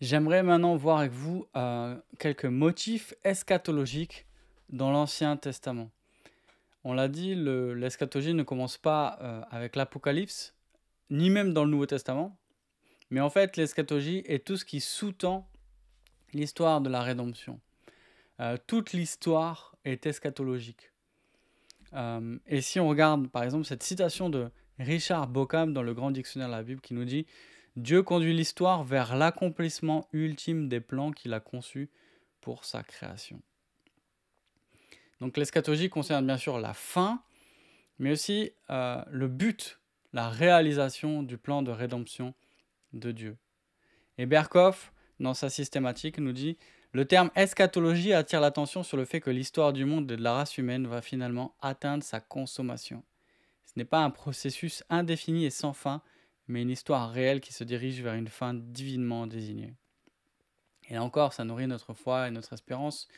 J'aimerais maintenant voir avec vous quelques motifs eschatologiques dans l'Ancien Testament. On l'a dit, l'eschatologie ne commence pas avec l'Apocalypse, ni même dans le Nouveau Testament, mais en fait l'eschatologie est tout ce qui sous-tend l'histoire de la rédemption. Toute l'histoire est eschatologique. Et si on regarde par exemple cette citation de Richard Bauckham dans le Grand Dictionnaire de la Bible qui nous dit Dieu conduit l'histoire vers l'accomplissement ultime des plans qu'il a conçus pour sa création. Donc l'eschatologie concerne bien sûr la fin, mais aussi le but, la réalisation du plan de rédemption de Dieu. Et Berkhoff, dans sa systématique, nous dit le terme eschatologie attire l'attention sur le fait que l'histoire du monde et de la race humaine va finalement atteindre sa consommation. Ce n'est pas un processus indéfini et sans fin, mais une histoire réelle qui se dirige vers une fin divinement désignée. Et là encore, ça nourrit notre foi et notre espérance,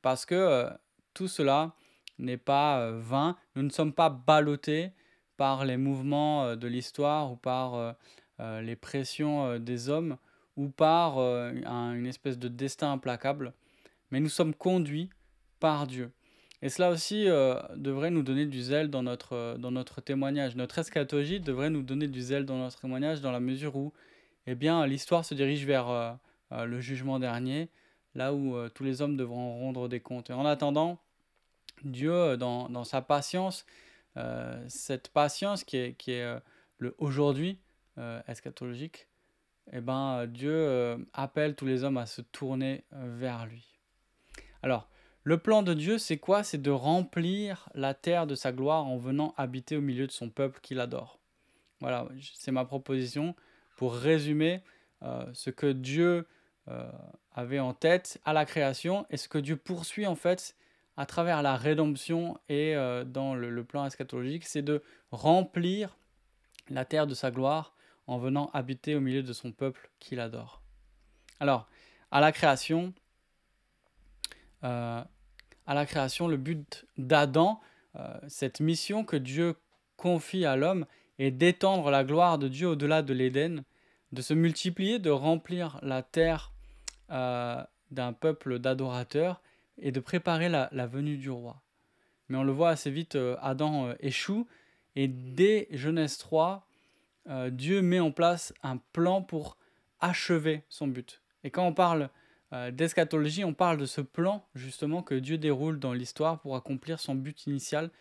parce que tout cela n'est pas vain. Nous ne sommes pas ballottés par les mouvements de l'histoire ou par les pressions des hommes ou par une espèce de destin implacable, mais nous sommes conduits par Dieu. Et cela aussi devrait nous donner du zèle dans notre témoignage. Notre eschatologie devrait nous donner du zèle dans notre témoignage dans la mesure où eh bien, l'histoire se dirige vers le jugement dernier, là où tous les hommes devront rendre des comptes. Et en attendant, Dieu, dans sa patience, cette patience qui est le aujourd'hui eschatologique, eh ben, Dieu appelle tous les hommes à se tourner vers lui. Alors, le plan de Dieu, c'est quoi? C'est de remplir la terre de sa gloire en venant habiter au milieu de son peuple qu'il adore. Voilà, c'est ma proposition pour résumer ce que Dieu avait en tête à la création et ce que Dieu poursuit en fait à travers la rédemption et dans le plan eschatologique, c'est de remplir la terre de sa gloire en venant habiter au milieu de son peuple qu'il adore. Alors, à la création, le but d'Adam, cette mission que Dieu confie à l'homme est d'étendre la gloire de Dieu au-delà de l'Éden, de se multiplier, de remplir la terre d'un peuple d'adorateurs et de préparer la venue du roi. Mais on le voit assez vite, Adam échoue et dès Genèse 3, Dieu met en place un plan pour achever son but. Et quand on parle d'eschatologie, on parle de ce plan justement que Dieu déroule dans l'histoire pour accomplir son but initial,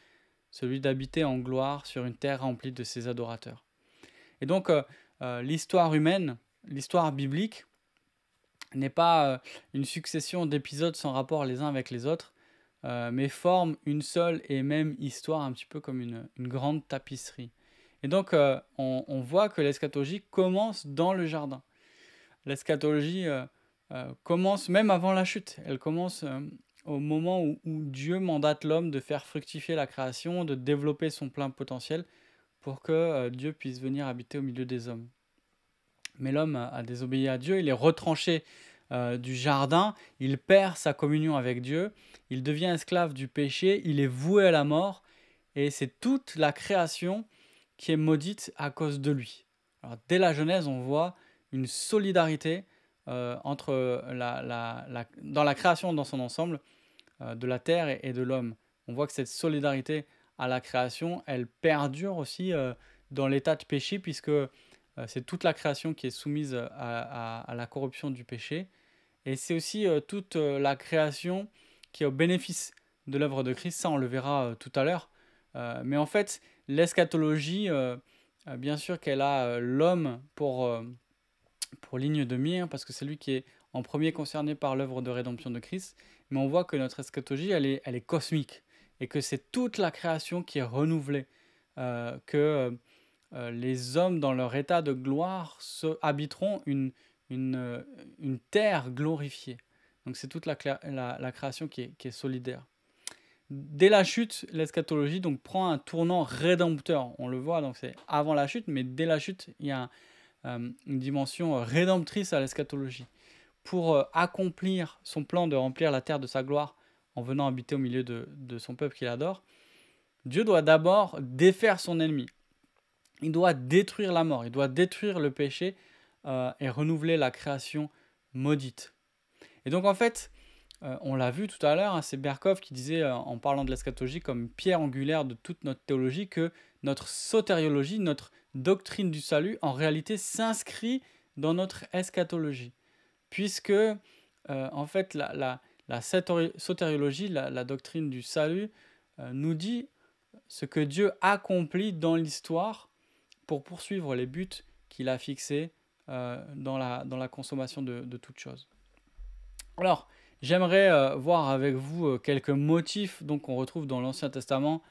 celui d'habiter en gloire sur une terre remplie de ses adorateurs. Et donc l'histoire humaine, l'histoire biblique, n'est pas une succession d'épisodes sans rapport les uns avec les autres, mais forme une seule et même histoire, un petit peu comme une grande tapisserie. Et donc on voit que l'eschatologie commence dans le jardin. L'eschatologie commence même avant la chute. Elle commence au moment où Dieu mandate l'homme de faire fructifier la création, de développer son plein potentiel pour que Dieu puisse venir habiter au milieu des hommes. Mais l'homme a désobéi à Dieu, il est retranché du jardin, il perd sa communion avec Dieu, il devient esclave du péché, il est voué à la mort, et c'est toute la création qui est maudite à cause de lui. Alors, dès la Genèse, on voit une solidarité entre dans la création dans son ensemble, de la terre et de l'homme. On voit que cette solidarité à la création, elle perdure aussi dans l'état de péché, puisque c'est toute la création qui est soumise à la corruption du péché. Et c'est aussi toute la création qui est au bénéfice de l'œuvre de Christ. Ça, on le verra tout à l'heure. Mais en fait, l'eschatologie, bien sûr qu'elle a l'homme pour ligne de mire, parce que c'est lui qui est en premier concerné par l'œuvre de rédemption de Christ. Mais on voit que notre eschatologie, elle est cosmique. Et que c'est toute la création qui est renouvelée. Que les hommes, dans leur état de gloire, habiteront une terre glorifiée. Donc c'est toute la création qui est solidaire. Dès la chute, l'eschatologie donc prend un tournant rédempteur. On le voit, donc c'est avant la chute, mais dès la chute, il y a une dimension rédemptrice à l'eschatologie. Pour accomplir son plan de remplir la terre de sa gloire en venant habiter au milieu de son peuple qu'il adore, Dieu doit d'abord défaire son ennemi. Il doit détruire la mort, il doit détruire le péché et renouveler la création maudite. Et donc en fait, on l'a vu tout à l'heure, hein, c'est Berkov qui disait en parlant de l'eschatologie comme pierre angulaire de toute notre théologie que notre sotériologie, notre doctrine du salut, en réalité s'inscrit dans notre eschatologie. Puisque en fait la sotériologie, la doctrine du salut, nous dit ce que Dieu accomplit dans l'histoire pour poursuivre les buts qu'il a fixés dans la consommation de toutes choses. Alors, j'aimerais voir avec vous quelques motifs qu'on retrouve dans l'Ancien Testament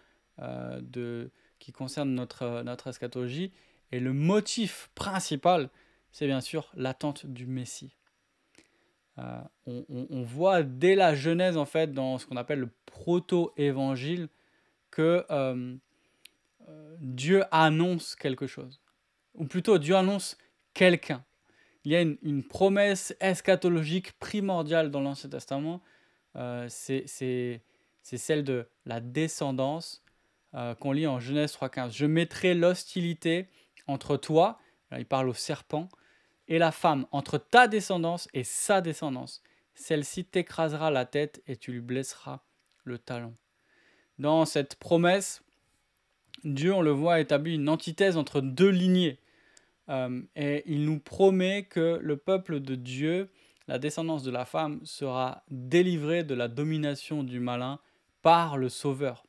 qui concernent notre eschatologie. Et le motif principal, c'est bien sûr l'attente du Messie. On voit dès la Genèse, en fait, dans ce qu'on appelle le proto-évangile, que Dieu annonce quelque chose. Ou plutôt, Dieu annonce quelqu'un. Il y a une promesse eschatologique primordiale dans l'Ancien Testament. C'est celle de la descendance qu'on lit en Genèse 3,15. Je mettrai l'hostilité entre toi, là, il parle au serpent, et la femme, entre ta descendance et sa descendance. Celle-ci t'écrasera la tête et tu lui blesseras le talon. Dans cette promesse, Dieu, on le voit, établit une antithèse entre deux lignées. Et il nous promet que le peuple de Dieu, la descendance de la femme, sera délivrée de la domination du malin par le Sauveur.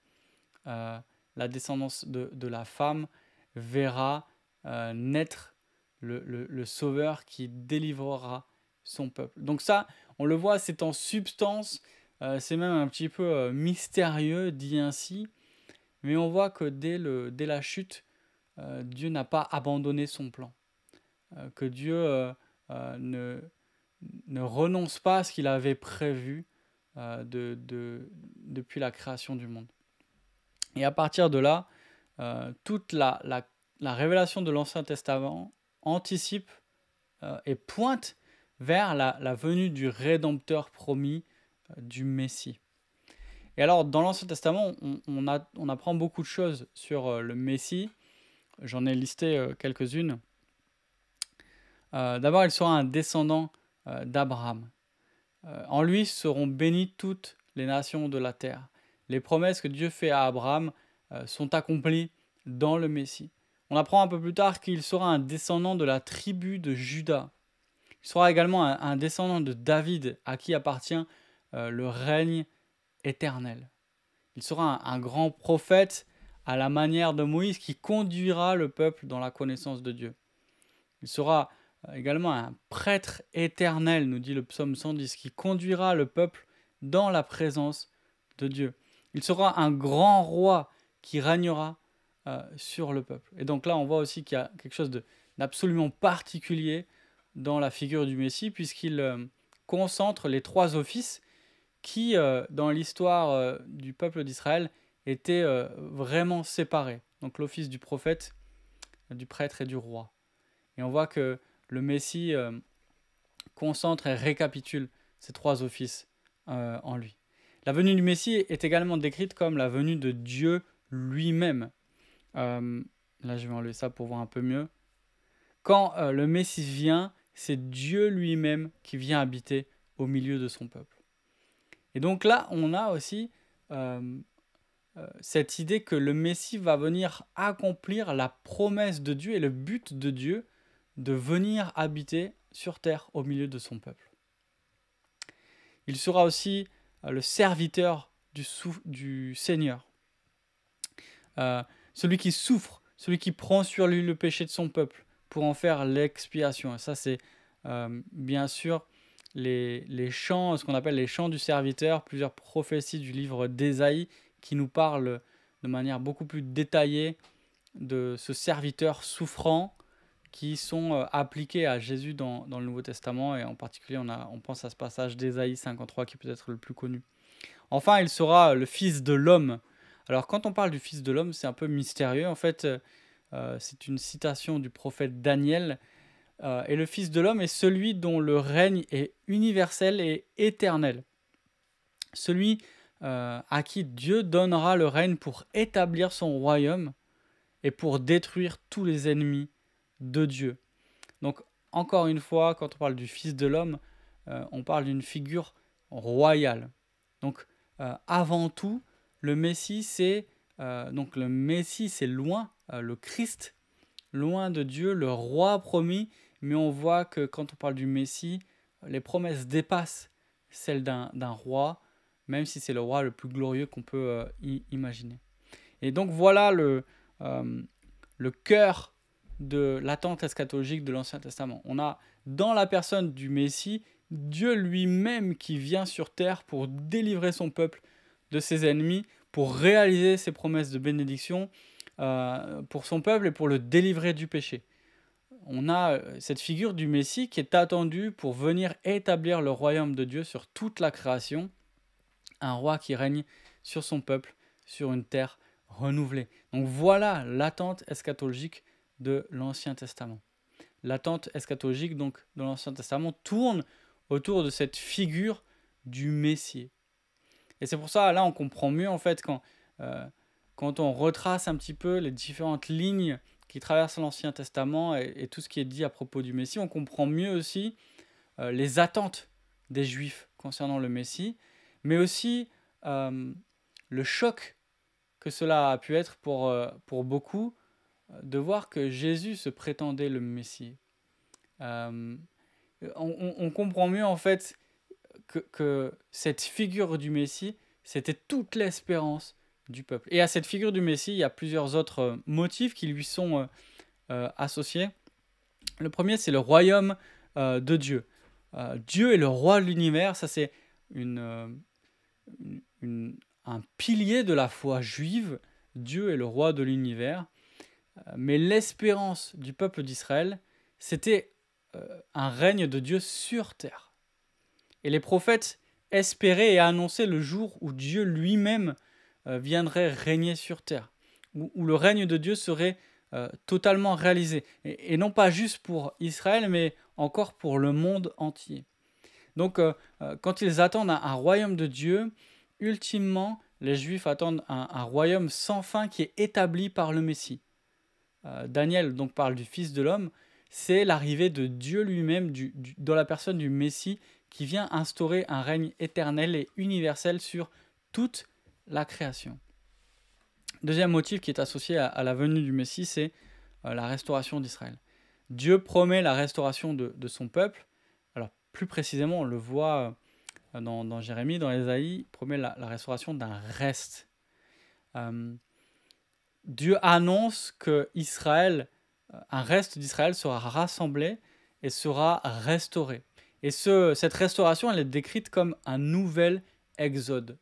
La descendance de la femme verra naître le Sauveur qui délivrera son peuple. Donc ça, on le voit, c'est en substance, c'est même un petit peu mystérieux, dit ainsi, mais on voit que dès la chute, Dieu n'a pas abandonné son plan, que Dieu ne renonce pas à ce qu'il avait prévu depuis la création du monde. Et à partir de là, toute la révélation de l'Ancien Testament anticipe et pointe vers la venue du Rédempteur promis, du Messie. Et alors, dans l'Ancien Testament, on apprend beaucoup de choses sur le Messie. J'en ai listé quelques-unes. D'abord, il sera un descendant d'Abraham. En lui seront bénies toutes les nations de la terre. Les promesses que Dieu fait à Abraham sont accomplies dans le Messie. On apprend un peu plus tard qu'il sera un descendant de la tribu de Juda. Il sera également un descendant de David, à qui appartient le règne éternel. Il sera un grand prophète à la manière de Moïse qui conduira le peuple dans la connaissance de Dieu. Il sera également un prêtre éternel, nous dit le psaume 110, qui conduira le peuple dans la présence de Dieu. Il sera un grand roi qui régnera sur le peuple. Et donc là, on voit aussi qu'il y a quelque chose d'absolument particulier dans la figure du Messie, puisqu'il concentre les trois offices qui, dans l'histoire du peuple d'Israël, étaient vraiment séparés. Donc l'office du prophète, du prêtre et du roi. Et on voit que le Messie concentre et récapitule ces trois offices en lui. La venue du Messie est également décrite comme la venue de Dieu lui-même. Là, je vais enlever ça pour voir un peu mieux. Quand le Messie vient, c'est Dieu lui-même qui vient habiter au milieu de son peuple. Et donc là, on a aussi cette idée que le Messie va venir accomplir la promesse de Dieu et le but de Dieu de venir habiter sur terre au milieu de son peuple. Il sera aussi le serviteur du Seigneur. Celui qui souffre, celui qui prend sur lui le péché de son peuple pour en faire l'expiation. Et ça, c'est bien sûr les chants, ce qu'on appelle les chants du serviteur, plusieurs prophéties du livre d'Ésaïe qui nous parlent de manière beaucoup plus détaillée de ce serviteur souffrant qui sont appliqués à Jésus dans le Nouveau Testament, et en particulier on pense à ce passage d'Ésaïe 53 qui est peut-être le plus connu. Enfin, il sera le Fils de l'homme. Alors quand on parle du Fils de l'homme, c'est un peu mystérieux. En fait, c'est une citation du prophète Daniel. Et le Fils de l'homme est celui dont le règne est universel et éternel. Celui à qui Dieu donnera le règne pour établir son royaume et pour détruire tous les ennemis de Dieu. Donc encore une fois, quand on parle du Fils de l'homme, on parle d'une figure royale. Donc, avant tout, le Messie, c'est loin, le Christ, loin de Dieu, le roi promis, mais on voit que quand on parle du Messie, les promesses dépassent celles d'un roi, même si c'est le roi le plus glorieux qu'on peut imaginer. Et donc voilà le cœur de l'attente eschatologique de l'Ancien Testament. On a dans la personne du Messie, Dieu lui-même qui vient sur terre pour délivrer son peuple de ses ennemis, pour réaliser ses promesses de bénédiction pour son peuple et pour le délivrer du péché. On a cette figure du Messie qui est attendue pour venir établir le royaume de Dieu sur toute la création, un roi qui règne sur son peuple, sur une terre renouvelée. Donc voilà l'attente eschatologique de l'Ancien Testament. L'attente eschatologique donc, de l'Ancien Testament tourne autour de cette figure du Messie. Et c'est pour ça, là, on comprend mieux, en fait, quand on retrace un petit peu les différentes lignes qui traversent l'Ancien Testament et tout ce qui est dit à propos du Messie, on comprend mieux aussi les attentes des Juifs concernant le Messie, mais aussi le choc que cela a pu être pour beaucoup de voir que Jésus se prétendait le Messie. On comprend mieux en fait que cette figure du Messie, c'était toute l'espérance du peuple. Et à cette figure du Messie, il y a plusieurs autres motifs qui lui sont associés. Le premier, c'est le royaume de Dieu. Dieu est le roi de l'univers, ça c'est un pilier de la foi juive. Dieu est le roi de l'univers. Mais l'espérance du peuple d'Israël, c'était un règne de Dieu sur terre. Et les prophètes espéraient et annonçaient le jour où Dieu lui-même viendrait régner sur terre, où le règne de Dieu serait totalement réalisé. Et non pas juste pour Israël, mais encore pour le monde entier. Donc, quand ils attendent un royaume de Dieu, ultimement, les Juifs attendent un royaume sans fin qui est établi par le Messie. Daniel donc parle du Fils de l'homme, c'est l'arrivée de Dieu lui-même dans la personne du Messie qui vient instaurer un règne éternel et universel sur toute la création. Deuxième motif qui est associé à la venue du Messie, c'est la restauration d'Israël. Dieu promet la restauration de son peuple. Alors plus précisément, on le voit dans Jérémie, dans Ésaïe, il promet la restauration d'un reste. Dieu annonce que Israël, un reste d'Israël sera rassemblé et sera restauré. Et cette restauration, elle est décrite comme un nouvel exode.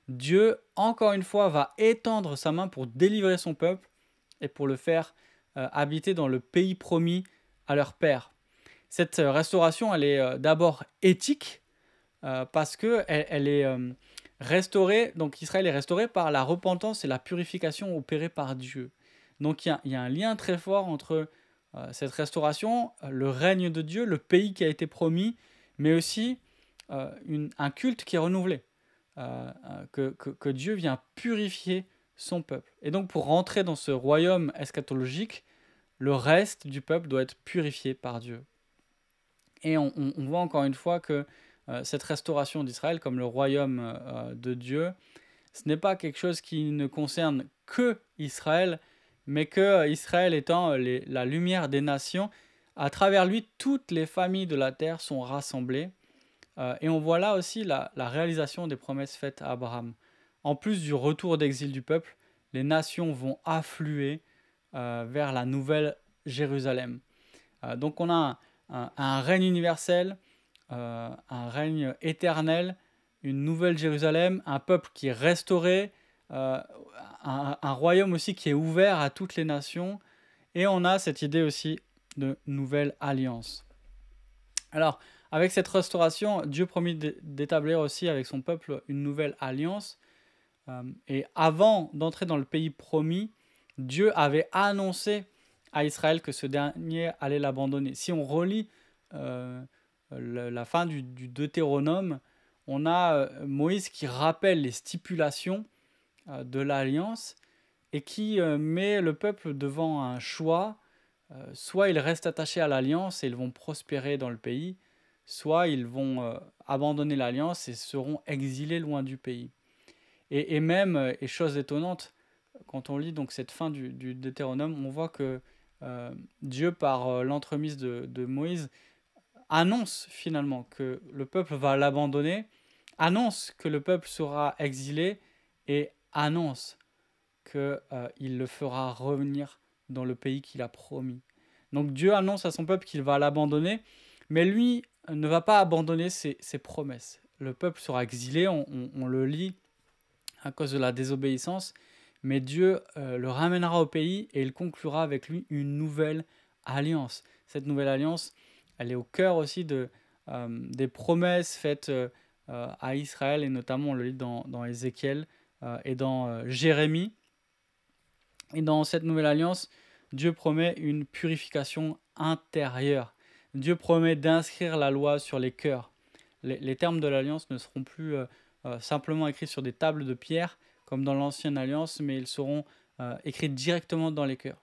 Dieu, encore une fois, va étendre sa main pour délivrer son peuple et pour le faire habiter dans le pays promis à leur père. Cette restauration, elle est d'abord éthique parce qu'elle est restaurée, donc Israël est restauré par la repentance et la purification opérée par Dieu. Donc il y a un lien très fort entre cette restauration, le règne de Dieu, le pays qui a été promis, mais aussi un culte qui est renouvelé, que Dieu vient purifier son peuple. Et donc pour rentrer dans ce royaume eschatologique, le reste du peuple doit être purifié par Dieu. Et on voit encore une fois que cette restauration d'Israël comme le royaume de Dieu, ce n'est pas quelque chose qui ne concerne que Israël, mais que Israël étant la lumière des nations, à travers lui, toutes les familles de la terre sont rassemblées. Et on voit là aussi la réalisation des promesses faites à Abraham. En plus du retour d'exil du peuple, les nations vont affluer vers la nouvelle Jérusalem. Donc on a un règne universel, un règne éternel, une nouvelle Jérusalem, un peuple qui est restauré, un royaume aussi qui est ouvert à toutes les nations, et on a cette idée aussi de nouvelle alliance. Alors, avec cette restauration, Dieu promit d'établir aussi avec son peuple une nouvelle alliance, et avant d'entrer dans le pays promis, Dieu avait annoncé à Israël que ce dernier allait l'abandonner. Si on relit la fin du Deutéronome, on a Moïse qui rappelle les stipulations de l'alliance et qui met le peuple devant un choix soit ils restent attachés à l'alliance et ils vont prospérer dans le pays, soit ils vont abandonner l'alliance et seront exilés loin du pays. Et même, et chose étonnante, quand on lit donc cette fin du Deutéronome, on voit que Dieu, par l'entremise de Moïse, annonce finalement que le peuple va l'abandonner, annonce que le peuple sera exilé et annonce qu'il le fera revenir dans le pays qu'il a promis. Donc Dieu annonce à son peuple qu'il va l'abandonner, mais lui ne va pas abandonner ses promesses. Le peuple sera exilé, on le lit à cause de la désobéissance, mais Dieu le ramènera au pays et il conclura avec lui une nouvelle alliance. Cette nouvelle alliance, elle est au cœur aussi des promesses faites à Israël, et notamment on le lit dans Ézéchiel et dans Jérémie. Et dans cette nouvelle alliance, Dieu promet une purification intérieure. Dieu promet d'inscrire la loi sur les cœurs. Les termes de l'alliance ne seront plus simplement écrits sur des tables de pierre, comme dans l'ancienne alliance, mais ils seront écrits directement dans les cœurs.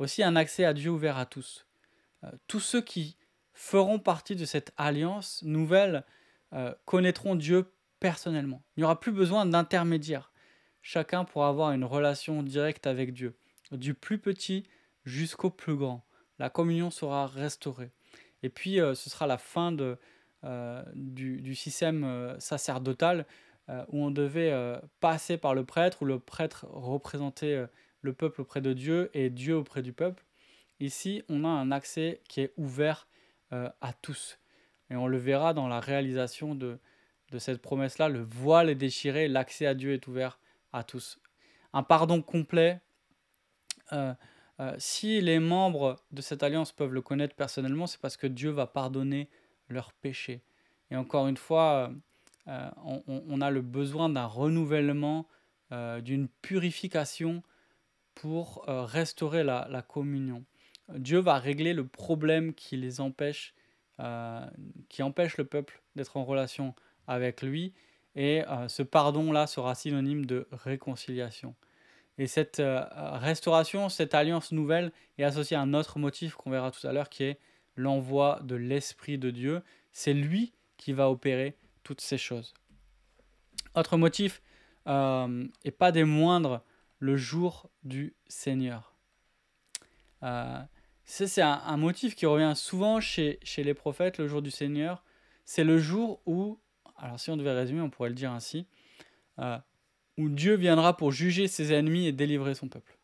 Aussi un accès à Dieu ouvert à tous. Tous ceux qui feront partie de cette alliance nouvelle connaîtront Dieu personnellement. Il n'y aura plus besoin d'intermédiaire. Chacun pourra avoir une relation directe avec Dieu, du plus petit jusqu'au plus grand. La communion sera restaurée. Et puis, ce sera la fin du système sacerdotal où on devait passer par le prêtre, où le prêtre représentait le peuple auprès de Dieu et Dieu auprès du peuple. Ici, on a un accès qui est ouvert à tous. Et on le verra dans la réalisation de cette promesse-là. Le voile est déchiré, l'accès à Dieu est ouvert à tous. Un pardon complet. Si les membres de cette alliance peuvent le connaître personnellement, c'est parce que Dieu va pardonner leurs péchés. Et encore une fois, on a le besoin d'un renouvellement, d'une purification pour restaurer la communion. Dieu va régler le problème qui les empêche, qui empêche le peuple d'être en relation avec lui. Et ce pardon-là sera synonyme de réconciliation. Et cette restauration, cette alliance nouvelle est associée à un autre motif qu'on verra tout à l'heure, qui est l'envoi de l'Esprit de Dieu. C'est lui qui va opérer toutes ces choses. Autre motif, et pas des moindres, le jour du Seigneur. C'est un motif qui revient souvent chez les prophètes, le jour du Seigneur. C'est le jour où, alors si on devait résumer, on pourrait le dire ainsi, où Dieu viendra pour juger ses ennemis et délivrer son peuple.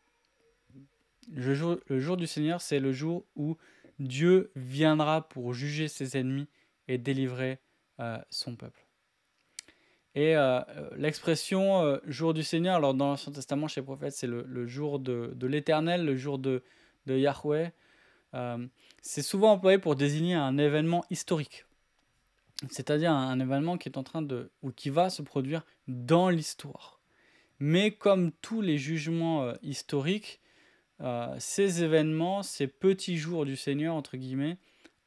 Le jour du Seigneur, c'est le jour où Dieu viendra pour juger ses ennemis et délivrer son peuple. Et l'expression jour du Seigneur, alors dans l'Ancien Testament, chez les prophètes, c'est le jour de l'Éternel, le jour de Yahweh. C'est souvent employé pour désigner un événement historique. C'est-à-dire un événement qui est en train ou qui va se produire dans l'histoire. Mais comme tous les jugements historiques, ces événements, ces petits jours du Seigneur, entre guillemets,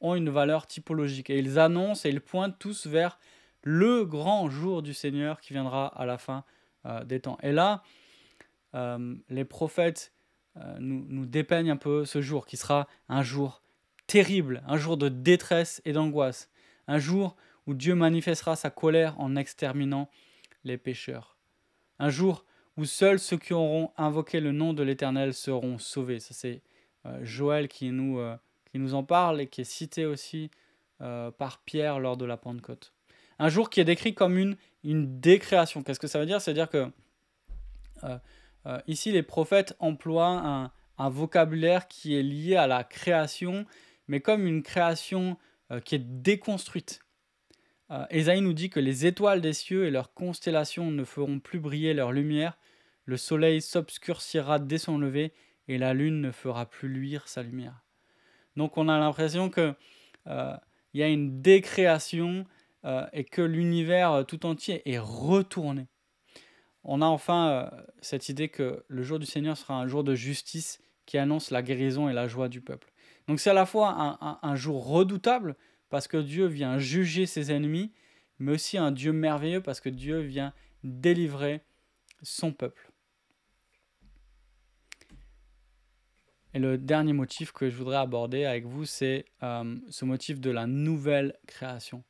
ont une valeur typologique. Et ils annoncent et ils pointent tous vers le grand jour du Seigneur qui viendra à la fin des temps. Et là, les prophètes nous dépeignent un peu ce jour qui sera un jour terrible, un jour de détresse et d'angoisse, un jour où Dieu manifestera sa colère en exterminant les pécheurs. Un jour où seuls ceux qui auront invoqué le nom de l'Éternel seront sauvés. Ça, c'est Joël qui nous en parle et qui est cité aussi par Pierre lors de la Pentecôte. Un jour qui est décrit comme une décréation. Qu'est-ce que ça veut dire? C'est-à-dire que ici, les prophètes emploient un vocabulaire qui est lié à la création, mais comme une création qui est déconstruite. Ésaïe nous dit que les étoiles des cieux et leurs constellations ne feront plus briller leur lumière, le soleil s'obscurcira dès son lever et la lune ne fera plus luire sa lumière. Donc on a l'impression qu'il y a une décréation et que l'univers tout entier est retourné. On a enfin cette idée que le jour du Seigneur sera un jour de justice qui annonce la guérison et la joie du peuple. Donc c'est à la fois un jour redoutable, parce que Dieu vient juger ses ennemis, mais aussi un Dieu merveilleux parce que Dieu vient délivrer son peuple. Et le dernier motif que je voudrais aborder avec vous, c'est ce motif de la nouvelle création.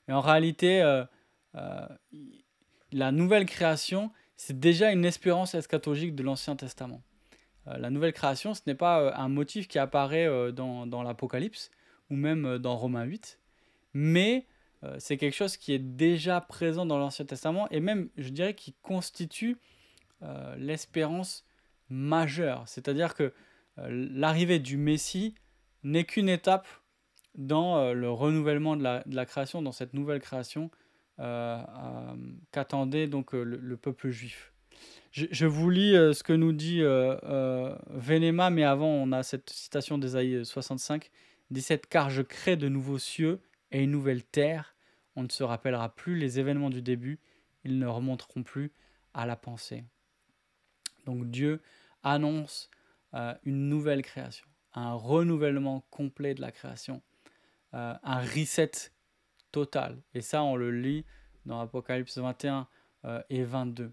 Et en réalité, euh, la nouvelle création, c'est déjà une espérance eschatologique de l'Ancien Testament. La nouvelle création, ce n'est pas un motif qui apparaît dans l'Apocalypse ou même dans Romains 8, mais c'est quelque chose qui est déjà présent dans l'Ancien Testament et même, je dirais, qui constitue l'espérance majeure. C'est-à-dire que l'arrivée du Messie n'est qu'une étape dans le renouvellement de la création, dans cette nouvelle création qu'attendait donc le peuple juif. Je vous lis ce que nous dit Vénéma, mais avant on a cette citation d'Ésaïe 65, 17, car je crée de nouveaux cieux et une nouvelle terre, on ne se rappellera plus les événements du début, ils ne remonteront plus à la pensée. Donc Dieu annonce une nouvelle création, un renouvellement complet de la création, un reset total. Et ça, on le lit dans Apocalypse 21 et 22.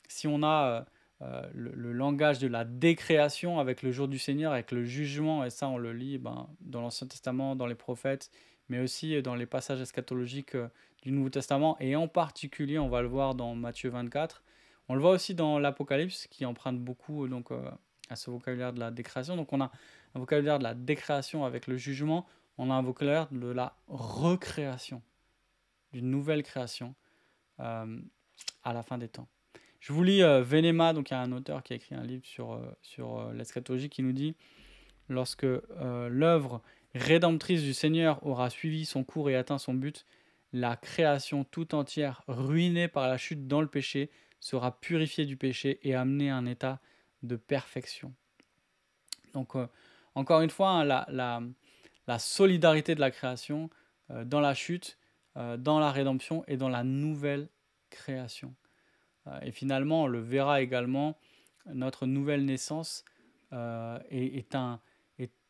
Si on a le langage de la décréation avec le jour du Seigneur, avec le jugement, et ça, on le lit dans l'Ancien Testament, dans les prophètes, mais aussi dans les passages eschatologiques du Nouveau Testament, et en particulier, on va le voir dans Matthieu 24. On le voit aussi dans l'Apocalypse, qui emprunte beaucoup donc, à ce vocabulaire de la décréation. Donc on a un vocabulaire de la décréation avec le jugement, on a un vocabulaire de la recréation, d'une nouvelle création à la fin des temps. Je vous lis Vénéma, donc il y a un auteur qui a écrit un livre sur l'eschatologie qui nous dit « Lorsque l'œuvre rédemptrice du Seigneur aura suivi son cours et atteint son but, la création tout entière, ruinée par la chute dans le péché, sera purifiée du péché et amenée à un état de perfection. » Donc, encore une fois, hein, la solidarité de la création dans la chute, dans la rédemption et dans la nouvelle création. Et finalement, on le verra également, notre nouvelle naissance est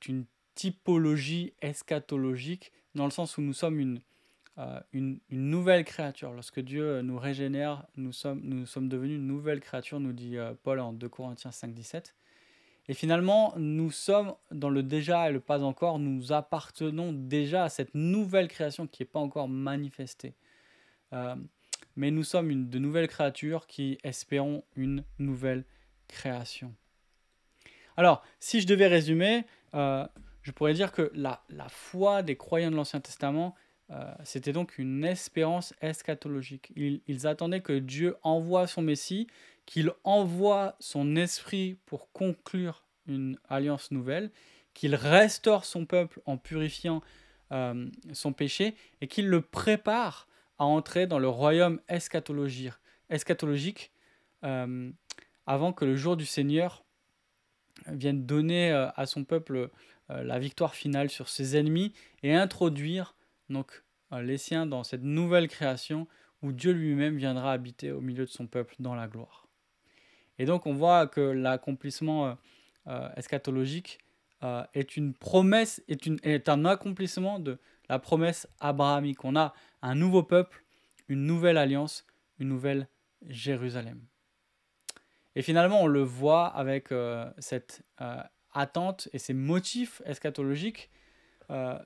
une typologie eschatologique dans le sens où nous sommes une nouvelle créature. Lorsque Dieu nous régénère, nous sommes devenus une nouvelle créature, nous dit Paul en 2 Corinthiens 5, 17. Et finalement, nous sommes dans le déjà et le pas encore, nous appartenons déjà à cette nouvelle création qui n'est pas encore manifestée. Mais nous sommes de nouvelles créatures qui espérons une nouvelle création. Alors, si je devais résumer, je pourrais dire que la foi des croyants de l'Ancien Testament, c'était donc une espérance eschatologique. Ils attendaient que Dieu envoie son Messie, qu'il envoie son esprit pour conclure une alliance nouvelle, qu'il restaure son peuple en purifiant son péché et qu'il le prépare à entrer dans le royaume eschatologique avant que le jour du Seigneur vienne donner à son peuple la victoire finale sur ses ennemis et introduire donc, les siens dans cette nouvelle création où Dieu lui-même viendra habiter au milieu de son peuple dans la gloire. Et donc on voit que l'accomplissement eschatologique est une promesse, est un accomplissement de la promesse abrahamique. On a un nouveau peuple, une nouvelle alliance, une nouvelle Jérusalem. Et finalement, on le voit avec cette attente et ces motifs eschatologiques.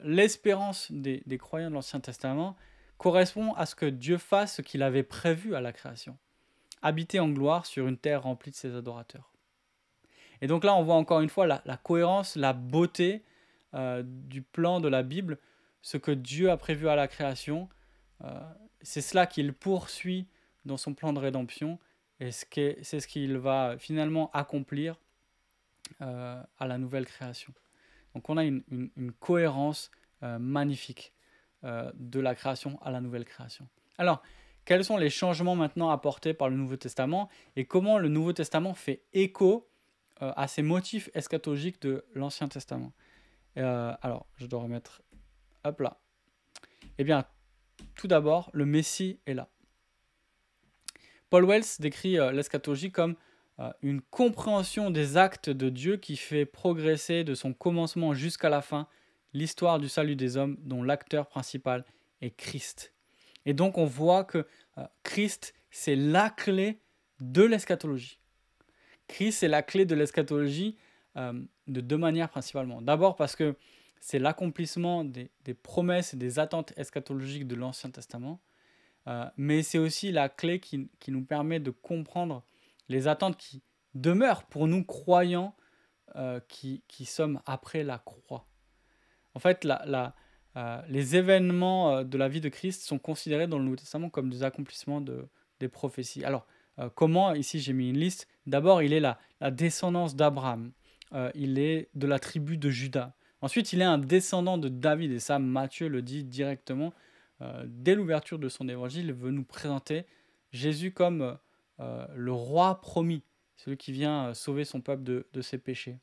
L'espérance des croyants de l'Ancien Testament correspond à ce que Dieu fasse ce qu'il avait prévu à la création. Habiter en gloire sur une terre remplie de ses adorateurs. Et donc là, on voit encore une fois la cohérence, la beauté du plan de la Bible, ce que Dieu a prévu à la création. C'est cela qu'il poursuit dans son plan de rédemption et c'est ce qu'il va finalement accomplir à la nouvelle création. Donc on a une cohérence magnifique de la création à la nouvelle création. Alors, quels sont les changements maintenant apportés par le Nouveau Testament et comment le Nouveau Testament fait écho à ces motifs eschatologiques de l'Ancien Testament? Alors, je dois remettre... Hop là. Eh bien, tout d'abord, le Messie est là. Paul Wells décrit l'eschatologie comme une compréhension des actes de Dieu qui fait progresser de son commencement jusqu'à la fin l'histoire du salut des hommes dont l'acteur principal est Christ. Et donc on voit que Christ, c'est la clé de l'eschatologie. Christ, c'est la clé de l'eschatologie, de deux manières principalement. D'abord parce que c'est l'accomplissement des promesses et des attentes eschatologiques de l'Ancien Testament, mais c'est aussi la clé qui nous permet de comprendre les attentes qui demeurent pour nous croyants qui sommes après la croix. En fait, les événements de la vie de Christ sont considérés dans le Nouveau Testament comme des accomplissements des prophéties. Alors, comment? Ici, j'ai mis une liste. D'abord, il est la descendance d'Abraham. Il est de la tribu de Juda. Ensuite, il est un descendant de David. Et ça, Matthieu le dit directement. Dès l'ouverture de son évangile, il veut nous présenter Jésus comme le roi promis, celui qui vient sauver son peuple de ses péchés.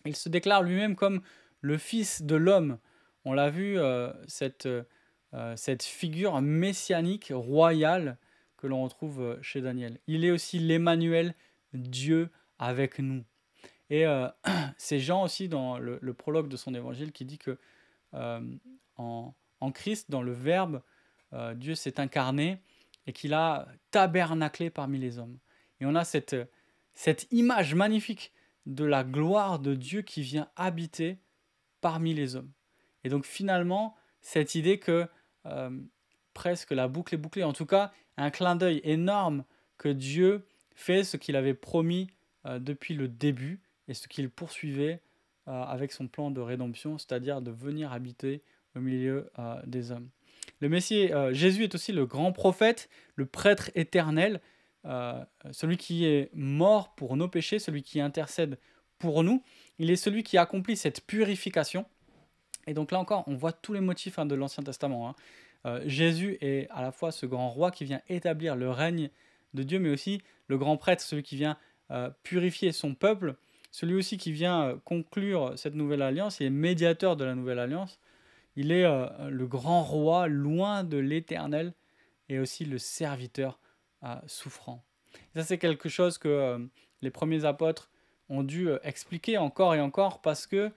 Il se déclare lui-même comme le Fils de l'homme. On l'a vu, cette figure messianique, royale, que l'on retrouve chez Daniel. Il est aussi l'Emmanuel, Dieu avec nous. Et c'est Jean aussi, dans le prologue de son évangile, qui dit que en Christ, dans le Verbe, Dieu s'est incarné et qu'il a tabernaclé parmi les hommes. Et on a cette image magnifique de la gloire de Dieu qui vient habiter parmi les hommes. Et donc finalement, cette idée que presque la boucle est bouclée, en tout cas un clin d'œil énorme que Dieu fait ce qu'il avait promis depuis le début et ce qu'il poursuivait avec son plan de rédemption, c'est-à-dire de venir habiter au milieu des hommes. Le Messie, Jésus est aussi le grand prophète, le prêtre éternel, celui qui est mort pour nos péchés, celui qui intercède pour nous. Il est celui qui accomplit cette purification. Et donc là encore, on voit tous les motifs de l'Ancien Testament. Jésus est à la fois ce grand roi qui vient établir le règne de Dieu, mais aussi le grand prêtre, celui qui vient purifier son peuple, celui aussi qui vient conclure cette nouvelle alliance, il est médiateur de la nouvelle alliance. Il est le grand roi loin de l'éternel et aussi le serviteur souffrant. Et ça, c'est quelque chose que les premiers apôtres ont dû expliquer encore et encore parce que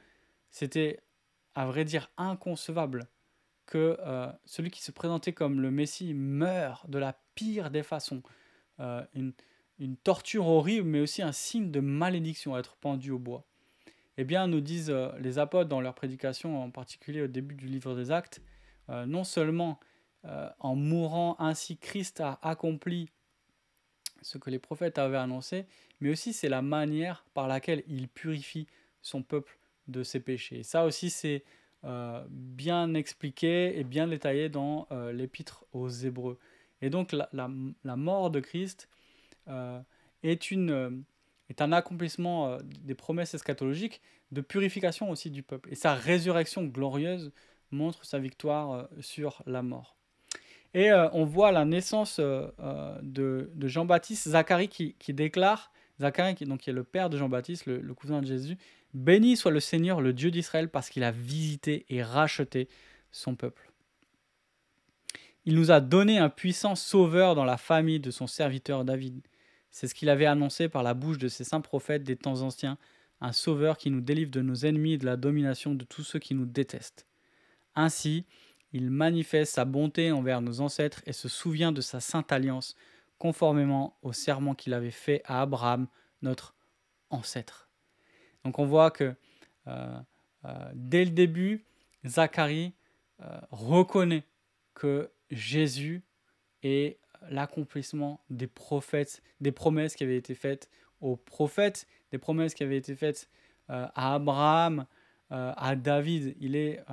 c'était, à vrai dire, inconcevable que celui qui se présentait comme le Messie meure de la pire des façons. Une torture horrible, mais aussi un signe de malédiction, à être pendu au bois. Eh bien, nous disent les apôtres dans leur prédication, en particulier au début du livre des Actes, non seulement en mourant ainsi, Christ a accompli ce que les prophètes avaient annoncé, mais aussi c'est la manière par laquelle il purifie son peuple de ses péchés. Et ça aussi, c'est bien expliqué et bien détaillé dans l'épître aux Hébreux. Et donc, la mort de Christ est un accomplissement des promesses eschatologiques de purification aussi du peuple. Et sa résurrection glorieuse montre sa victoire sur la mort. Et on voit la naissance de Jean-Baptiste, Zacharie qui déclare, Zacharie qui est le père de Jean-Baptiste, le cousin de Jésus, « Béni soit le Seigneur, le Dieu d'Israël, parce qu'il a visité et racheté son peuple. Il nous a donné un puissant sauveur dans la famille de son serviteur David. C'est ce qu'il avait annoncé par la bouche de ses saints prophètes des temps anciens, un sauveur qui nous délivre de nos ennemis et de la domination de tous ceux qui nous détestent. Ainsi, il manifeste sa bonté envers nos ancêtres et se souvient de sa sainte alliance, conformément au serment qu'il avait fait à Abraham, notre ancêtre. » Donc on voit que dès le début, Zacharie reconnaît que Jésus est l'accomplissement des prophètes, des promesses qui avaient été faites aux prophètes, des promesses qui avaient été faites à Abraham, à David. Il est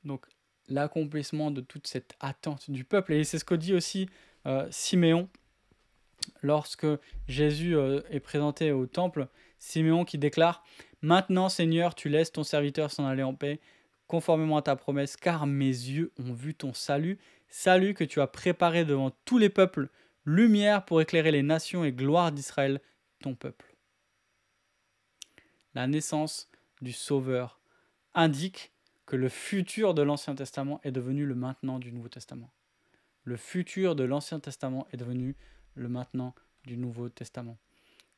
donc l'accomplissement de toute cette attente du peuple. Et c'est ce que dit aussi Siméon lorsque Jésus est présenté au temple. Siméon qui déclare « Maintenant, Seigneur, tu laisses ton serviteur s'en aller en paix, conformément à ta promesse, car mes yeux ont vu ton salut, salut que tu as préparé devant tous les peuples, lumière pour éclairer les nations et gloire d'Israël, ton peuple. » La naissance du Sauveur indique que le futur de l'Ancien Testament est devenu le maintenant du Nouveau Testament. Le futur de l'Ancien Testament est devenu le maintenant du Nouveau Testament.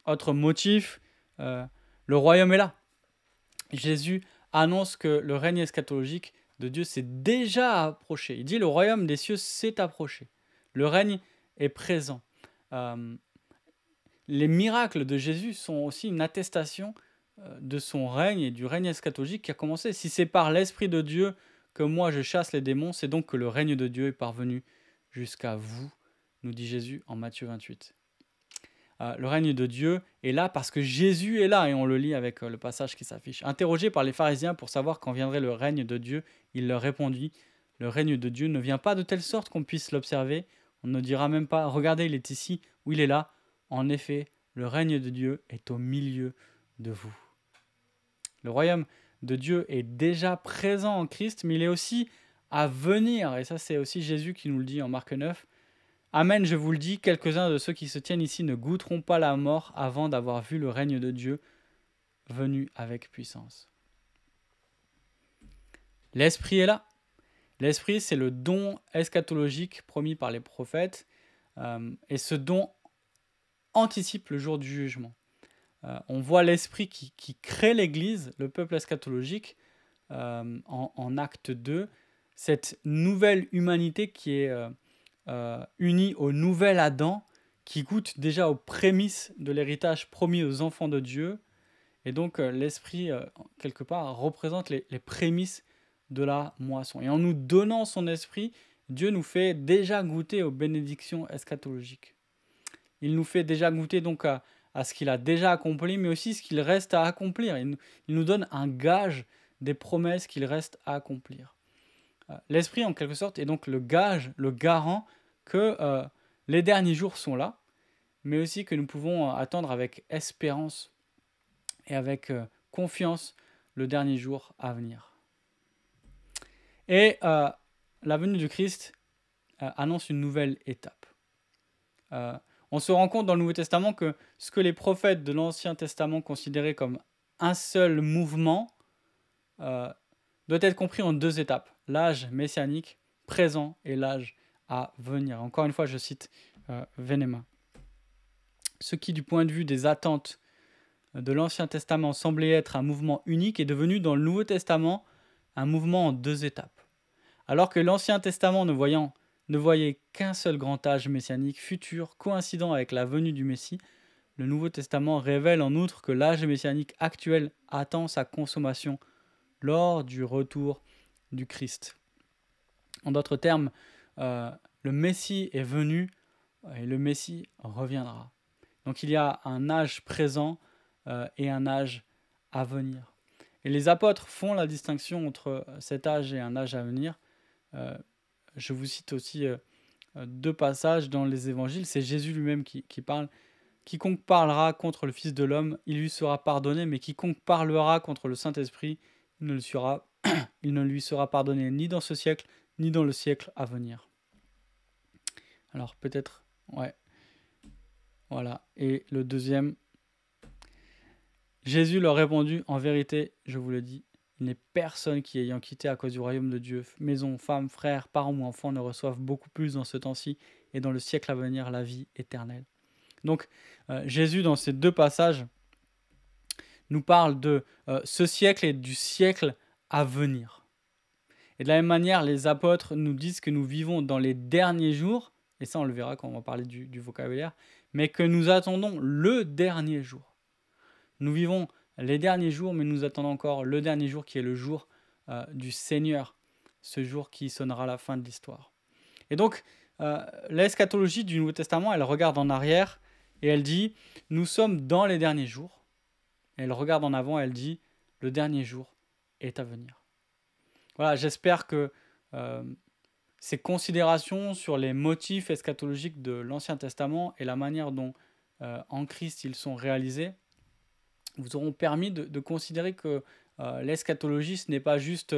Autre motif, le royaume est là. Jésus annonce que le règne eschatologique de Dieu s'est déjà approché. Il dit le royaume des cieux s'est approché. Le règne est présent. Les miracles de Jésus sont aussi une attestation de son règne et du règne eschatologique qui a commencé. Si c'est par l'Esprit de Dieu que moi je chasse les démons, c'est donc que le règne de Dieu est parvenu jusqu'à vous, nous dit Jésus en Matthieu 28. Le règne de Dieu est là parce que Jésus est là, et on le lit avec le passage qui s'affiche. Interrogé par les pharisiens pour savoir quand viendrait le règne de Dieu, il leur répondit, le règne de Dieu ne vient pas de telle sorte qu'on puisse l'observer, on ne dira même pas, regardez, il est ici ou il est là. En effet, le règne de Dieu est au milieu de vous. Le royaume de Dieu est déjà présent en Christ, mais il est aussi à venir, et ça c'est aussi Jésus qui nous le dit en Marc 9. Amen, je vous le dis, quelques-uns de ceux qui se tiennent ici ne goûteront pas la mort avant d'avoir vu le règne de Dieu venu avec puissance. L'Esprit est là. L'Esprit, c'est le don eschatologique promis par les prophètes, et ce don anticipe le jour du jugement. On voit l'Esprit qui crée l'Église, le peuple eschatologique, en Acte 2, cette nouvelle humanité qui est unis au nouvel Adam, qui goûte déjà aux prémices de l'héritage promis aux enfants de Dieu. Et donc l'Esprit, quelque part, représente les prémices de la moisson. Et en nous donnant son Esprit, Dieu nous fait déjà goûter aux bénédictions eschatologiques. Il nous fait déjà goûter donc à ce qu'il a déjà accompli, mais aussi ce qu'il reste à accomplir. Il nous donne un gage des promesses qu'il reste à accomplir. L'Esprit, en quelque sorte, est donc le gage, le garant que les derniers jours sont là, mais aussi que nous pouvons attendre avec espérance et avec confiance le dernier jour à venir. Et la venue du Christ annonce une nouvelle étape. On se rend compte dans le Nouveau Testament que ce que les prophètes de l'Ancien Testament considéraient comme un seul mouvement doit être compris en deux étapes. L'âge messianique présent et l'âge à venir. Encore une fois, je cite Venema. Ce qui, du point de vue des attentes de l'Ancien Testament, semblait être un mouvement unique est devenu dans le Nouveau Testament un mouvement en deux étapes. Alors que l'Ancien Testament ne voyait qu'un seul grand âge messianique futur coïncidant avec la venue du Messie, le Nouveau Testament révèle en outre que l'âge messianique actuel attend sa consommation lors du retour du Christ. En d'autres termes, le Messie est venu et le Messie reviendra. Donc il y a un âge présent et un âge à venir. Et les apôtres font la distinction entre cet âge et un âge à venir. Je vous cite aussi deux passages dans les évangiles. C'est Jésus lui-même qui parle. Quiconque parlera contre le Fils de l'homme, il lui sera pardonné, mais quiconque parlera contre le Saint-Esprit, il ne lui sera pardonné ni dans ce siècle, ni dans le siècle à venir. Alors peut-être, ouais. Voilà. Et le deuxième, Jésus leur répondit, en vérité, je vous le dis, il n'est personne qui, ayant quitté à cause du royaume de Dieu, maison, femme, frère, parents ou enfants, ne reçoive beaucoup plus dans ce temps-ci et dans le siècle à venir la vie éternelle. Donc Jésus, dans ces deux passages, nous parle de ce siècle et du siècle à venir. Et de la même manière, les apôtres nous disent que nous vivons dans les derniers jours, et ça on le verra quand on va parler du vocabulaire, mais que nous attendons le dernier jour. Nous vivons les derniers jours, mais nous attendons encore le dernier jour qui est le jour du Seigneur, ce jour qui sonnera la fin de l'histoire. Et donc, l'eschatologie du Nouveau Testament, elle regarde en arrière et elle dit, nous sommes dans les derniers jours. Et elle regarde en avant et elle dit, le dernier jour est à venir. Voilà, j'espère que ces considérations sur les motifs eschatologiques de l'Ancien Testament et la manière dont en Christ ils sont réalisés vous auront permis de considérer que l'eschatologie, ce n'est pas juste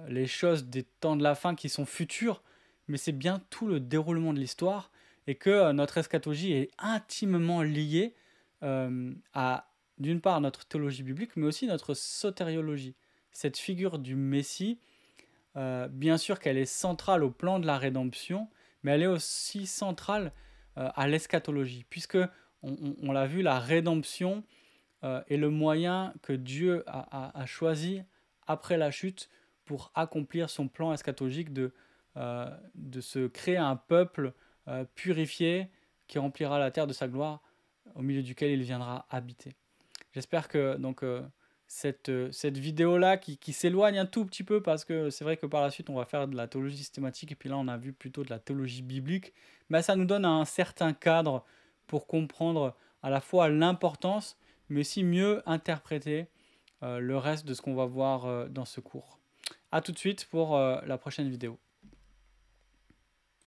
les choses des temps de la fin qui sont futures, mais c'est bien tout le déroulement de l'histoire, et que notre eschatologie est intimement liée à, d'une part, notre théologie biblique, mais aussi notre sotériologie. Cette figure du Messie, bien sûr qu'elle est centrale au plan de la rédemption, mais elle est aussi centrale à l'eschatologie, puisque on l'a vu, la rédemption est le moyen que Dieu a choisi après la chute pour accomplir son plan eschatologique de se créer un peuple purifié qui remplira la terre de sa gloire, au milieu duquel il viendra habiter. J'espère que cette vidéo-là qui s'éloigne un tout petit peu, parce que c'est vrai que par la suite on va faire de la théologie systématique et puis là on a vu plutôt de la théologie biblique, mais ça nous donne un certain cadre pour comprendre à la fois l'importance mais aussi mieux interpréter le reste de ce qu'on va voir dans ce cours. A tout de suite pour la prochaine vidéo.